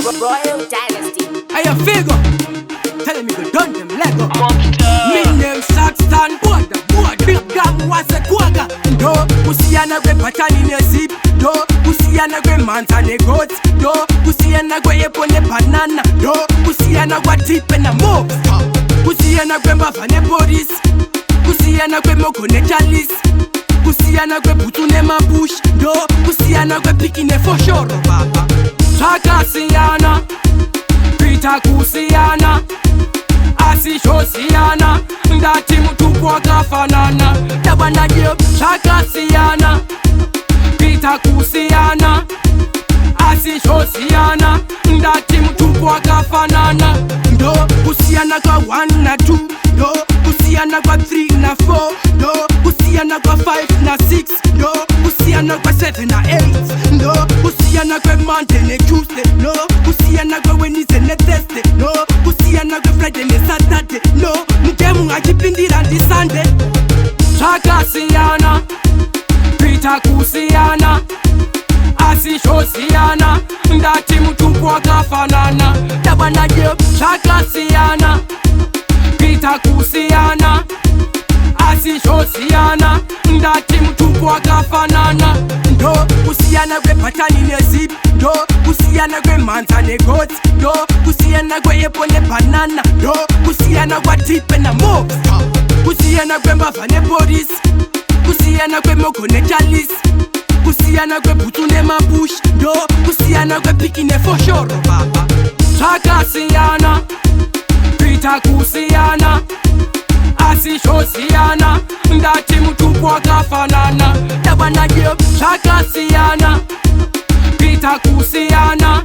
Royal Dynasty. I a figure. Telling me go done them Lego. Me name Saxton boy the boy. Big gang was a quagga. Do kusiana gwe patani ne zip. Do kusiana gwe manta ne goat. Do kusiana gwe epone banana. Do kusiana gwa tip na mo. Kusiana gwe mbava ne police. Kusiana gwe moko ne chalice. Kusiana gwe butu ne mabush. Do kusiana gwe piki ne for sure baba. Chakasiana, Peter kusiana, asishosiana, ndati mtupu wakafanana. Tabana jeb, chakasiana, Peter kusiana, asishosiana, ndati mtupu wakafanana. Do kusiana kwa 1 na 2, do kusiana kwa 3 na 4, do kusiana kwa 5 na 6, do kusiana kwa 7 na 8, do kusiana kwa Monday na Tuesday, no kusiana kwa Wednesday na Thursday, no kusiana kwa Friday na Saturday, no mtemu ngajipindira ndi Sunday. Chakasiana, Peter kusiana, asishosiana, ndati mtupu wakafanana. Tabana jeb, chakasiana, Peter kusiana, asishosiana, ndati mtupu wakafanana. Do kusiana gwe patani ne zip. Do kusiana gwe manta ne goat. Do kusiana gwe epone banana. Do kusiana gwa tip na mo. Kusiana gwe mbava ne police. Kusiana gwe moko ne chalice. Kusiana gwe butu ne mabush. Do kusiana gwe piki ne for sure baba. Chakasiana, Peter kusiana, asishosiana, ndati mtupu wakafanana. Tabana jeb, chakasiana, Peter kusiana,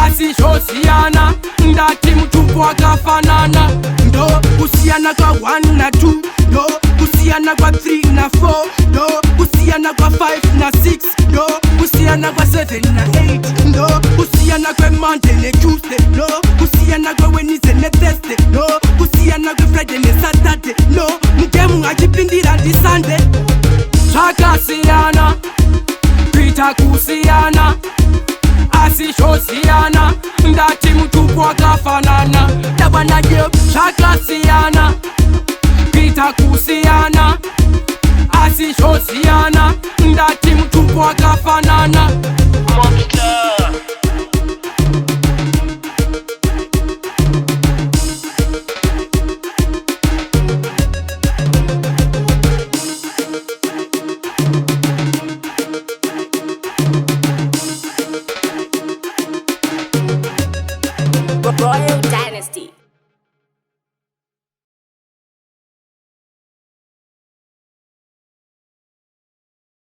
asishosiana, ndati mtupu wakafanana. Do kusiana kwa 1 na 2, do kusiana kwa 3 na 4, do kusiana kwa 5 na 6, do kusiana kwa 7 na 8, do kusiana kwa Monday na Tuesday, do kusiana kwa Wednesday na Thursday, do kusiana kwa Friday na Saturday, no mtemu ngajipindira ndi Sunday. Chakasiana, Peter kusiana, asishosiana, ndati mtupu wakafanana. Tabana jeb, chakasiana, Peter kusiana, asishosiana, ndati mtupu wakafanana. Royal Dynasty.